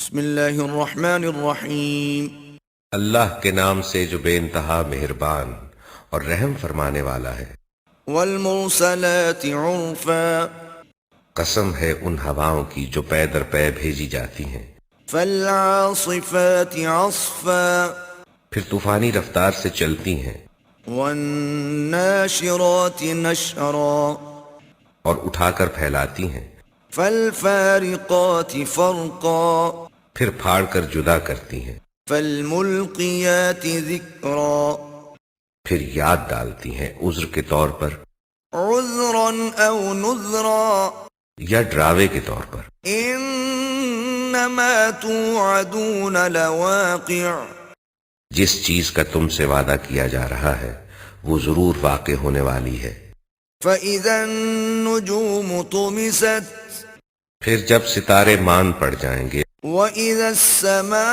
بسم اللہ الرحمن الرحیم۔ اللہ کے نام سے جو بے انتہا مہربان اور رحم فرمانے والا ہے۔ والمرسلات عرفا قسم ہے ان ہواؤں کی جو پے در پے بھیجی جاتی ہیں، فالعاصفات عصفا پھر طوفانی رفتار سے چلتی ہیں، والناشرات نشرا اور اٹھا کر پھیلاتی ہیں، فالفارقات فرقا پھر پھاڑ کر جدا کرتی ہیں، فالملقیات ذکرا پھر یاد ڈالتی ہیں عذر کے طور پر عذرا او نذرا یا ڈراوے کے طور پر۔ انما توعدون لواقع جس چیز کا تم سے وعدہ کیا جا رہا ہے وہ ضرور واقع ہونے والی ہے۔ فَإِذَا النُّجُومُ طُمِسَتْ پھر جب ستارے مان پڑ جائیں گے، وَإِذَا السَّمَاءُ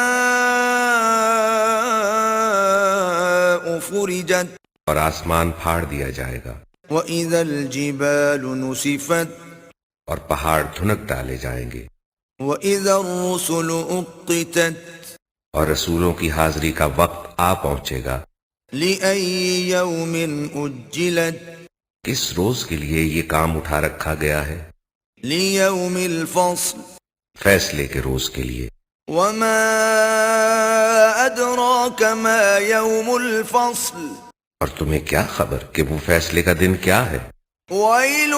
فُرِجَتْ اور آسمان پھاڑ دیا جائے گا، وَإِذَا الْجِبَالُ نُسِفَتْ اور پہاڑ دھنک ڈالے جائیں گے، وَإِذَا الرُّسُلُ أُقِّتَتْ اور رسولوں کی حاضری کا وقت آ پہنچے گا۔ لِأَيِّ يَوْمٍ أُجِّلَتْ کس روز کے لیے یہ کام اٹھا رکھا گیا ہے؟ لِيَوْمِ الْفَصْلِ فیصلے کے روز کے لیے۔ وَمَا أَدْرَاكَ مَا يَوْمُ الْفَصْلِ اور تمہیں کیا خبر کہ وہ فیصلے کا دن کیا ہے؟ وَيْلٌ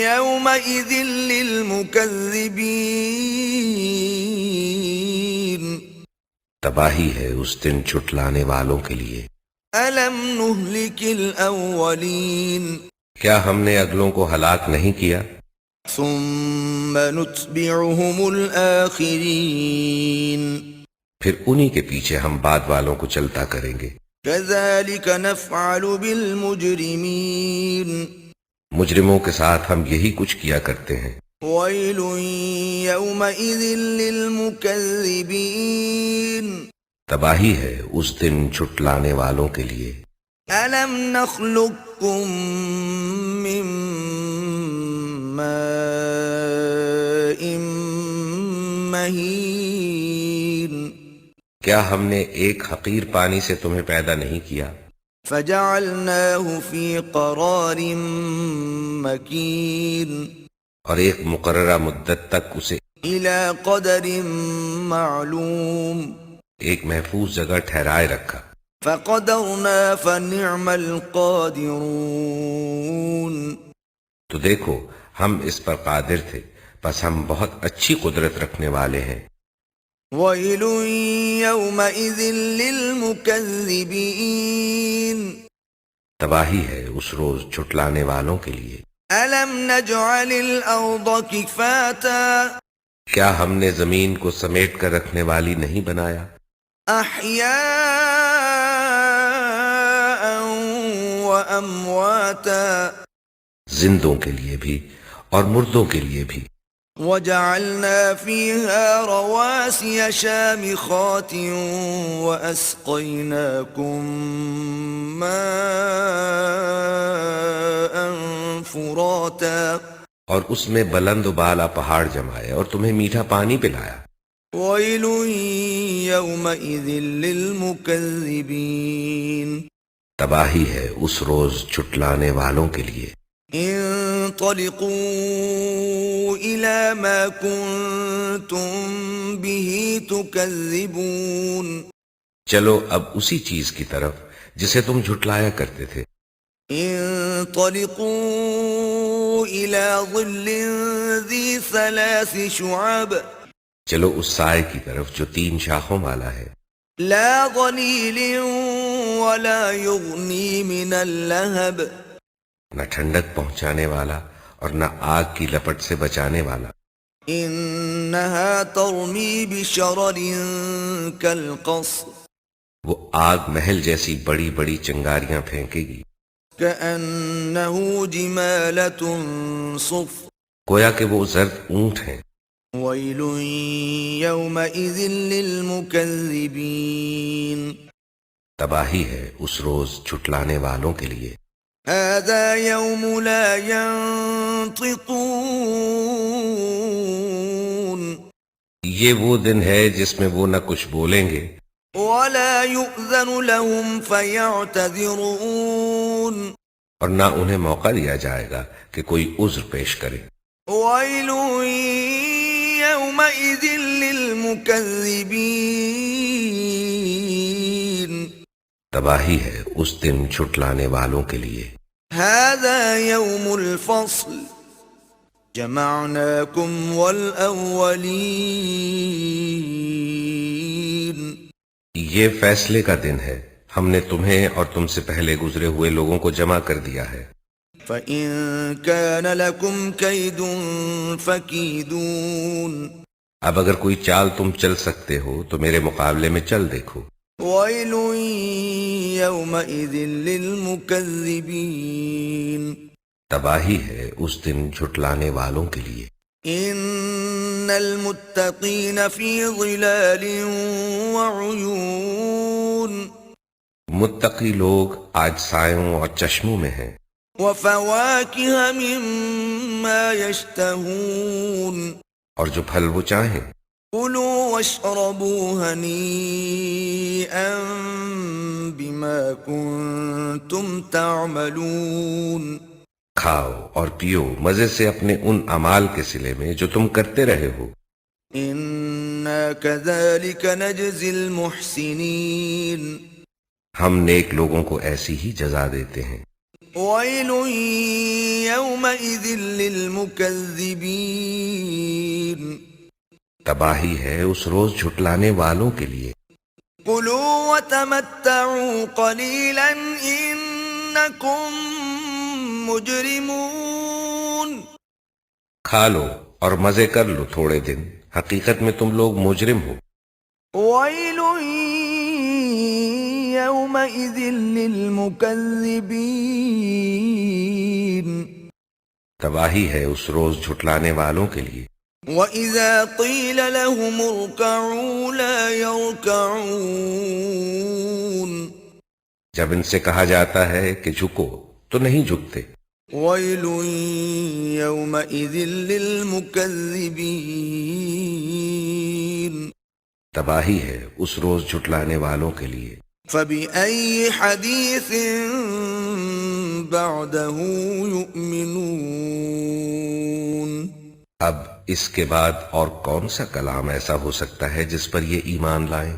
يَوْمَئِذٍ لِّلْمُكَذِّبِينَ تباہی ہے اس دن جھٹلانے والوں کے لیے۔ أَلَمْ نُهْلِكِ الْأَوَّلِينَ کیا ہم نے اگلوں کو ہلاک نہیں کیا؟ ثُمَّ نُتْبِعُهُمُ الْآخِرِينَ پھر انہی کے پیچھے ہم بعد والوں کو چلتا کریں گے۔ كَذَلِكَ نَفْعَلُ بِالْمُجْرِمِينَ مجرموں کے ساتھ ہم یہی کچھ کیا کرتے ہیں۔ وَيْلٌ يَوْمَئِذٍ لِّلْمُكَذِّبِينَ تباہی ہے اس دن جھٹلانے والوں کے لیے۔ أَلَمْ نَخْلُقكُّم مِّن مَّاءٍ مَّهِينٍ کیا ہم نے ایک حقیر پانی سے تمہیں پیدا نہیں کیا؟ فَجَعَلْنَاهُ فِي قَرَارٍ مَّكِينٍ اور ایک مقررہ مدت تک اسے إِلَى قَدَرٍ مَّعْلُومٍ ایک محفوظ جگہ ٹھہرائے رکھا، فَقَدَرْنَا فَنِعْمَ الْقَادِرُونَ تو دیکھو ہم اس پر قادر تھے، بس ہم بہت اچھی قدرت رکھنے والے ہیں۔ وَيْلٌ يَوْمَئِذٍ لِّلْمُكَذِّبِينَ تباہی ہے اس روز جھٹلانے والوں کے لیے۔ أَلَمْ نَجْعَلِ الْأَرْضَ كِفَاتًا کیا ہم نے زمین کو سمیٹ کر رکھنے والی نہیں بنایا؟ أَحْيَاءً وَأَمْوَاتًا زندوں کے لیے بھی اور مردوں کے لیے بھی۔ وَجَعَلْنَا فِيهَا رَوَاسِيَ شَامِخَاتٍ وَأَسْقَيْنَاكُم مَّاءً فُرَاتًا اور اس میں بلند و بالا پہاڑ جمائے اور تمہیں میٹھا پانی پلایا۔ وَيْلٌ يَوْمَئِذٍ لِّلْمُكَذِّبِينَ تباہی ہے اس روز جھٹلانے والوں کے لیے۔ انطلقوا إلى ما كنتم به تكذبون چلو اب اسی چیز کی طرف جسے تم جھٹلایا کرتے تھے۔ انطلقوا إلى ظل ذي 3 شعب چلو اس سائے کی طرف جو 3 شاخوں والا ہے، لا ظليل ولا يغني من اللهب نہ ٹھنڈک پہنچانے والا اور نہ آگ کی لپٹ سے بچانے والا۔ إنها ترمي بشرر كالقصر وہ آگ محل جیسی بڑی بڑی چنگاریاں پھینکے گی، كأنه جمالة صفر گویا کہ وہ زرد اونٹ ہیں۔ ويل يومئذ للمكذبين تباہی ہے اس روز جھٹلانے والوں کے لیے۔ هذا يوم لا ينطقون یہ وہ دن ہے جس میں وہ نہ کچھ بولیں گے ولا يؤذن لهم فيعتذرون اور نہ انہیں موقع دیا جائے گا کہ کوئی عذر پیش کرے. ويل يومئذ للمكذبين تباہی ہے اس دن جھٹلانے والوں کے لیے. هذا يوم الفصل جمعناكم والأولين یہ فیصلے کا دن ہے، ہم نے تمہیں اور تم سے پہلے گزرے ہوئے لوگوں کو جمع کر دیا ہے. فَإِن كَانَ لَكُمْ كَيْدٌ فَكِيدُونِ اب اگر کوئی چال تم چل سکتے ہو تو میرے مقابلے میں چل دیکھو. وَيْلٌ يَوْمَئِذٍ لِّلْمُكَذِّبِينَ تباہی ہے اس دن جھٹلانے والوں کے لیے. إِنَّ الْمُتَّقِينَ فِي ظِلَالٍ وَعُيُونٍ متقی لوگ آج سایوں اور چشموں میں ہیں. وَفَوَاكِهَ مِمَّا يَشْتَهُونَ اور جو پھل وہ چاہیں. كُلُوا وَاشْرَبُوا هَنِيئًا بِمَا كُنتُمْ تَعْمَلُونَ کھاؤ اور پیو مزے سے اپنے ان اعمال کے صلے میں جو تم کرتے رہے ہو. إِنَّا كَذَلِكَ نَجْزِي الْمُحْسِنِينَ ہم نیک لوگوں کو ایسی ہی جزا دیتے ہیں. وَيْلٌ يَوْمَئِذٍ لِّلْمُكَذِّبِينَ تباہی ہے اس روز جھٹلانے والوں کے لیے. كُلُوا وَتَمَتَّعُوا قَلِيلًا إِنَّكُمْ مُجْرِمُونَ کھا لو اور مزے کر لو تھوڑے دن، حقیقت میں تم لوگ مجرم ہو. وَيْلٌ يَوْمَئِذٍ لِّلْمُكَذِّبِينَ تباہی ہے اس روز جھٹلانے والوں کے لیے. وَإِذَا قِيلَ لَهُمُ ارْكَعُوا لَا يَرْكَعُونَ جب ان سے کہا جاتا ہے کہ جھکو تو نہیں جھکتے. وَيْلٌ يَوْمَئِذٍ لِّلْمُكَذِّبِينَ تباہی ہے اس روز جھٹلانے والوں کے لیے. فَبِأَيِّ حَدِيثٍ بَعْدَهُ يُؤْمِنُونَ اب اس کے بعد اور کون سا کلام ایسا ہو سکتا ہے جس پر یہ ایمان لائیں؟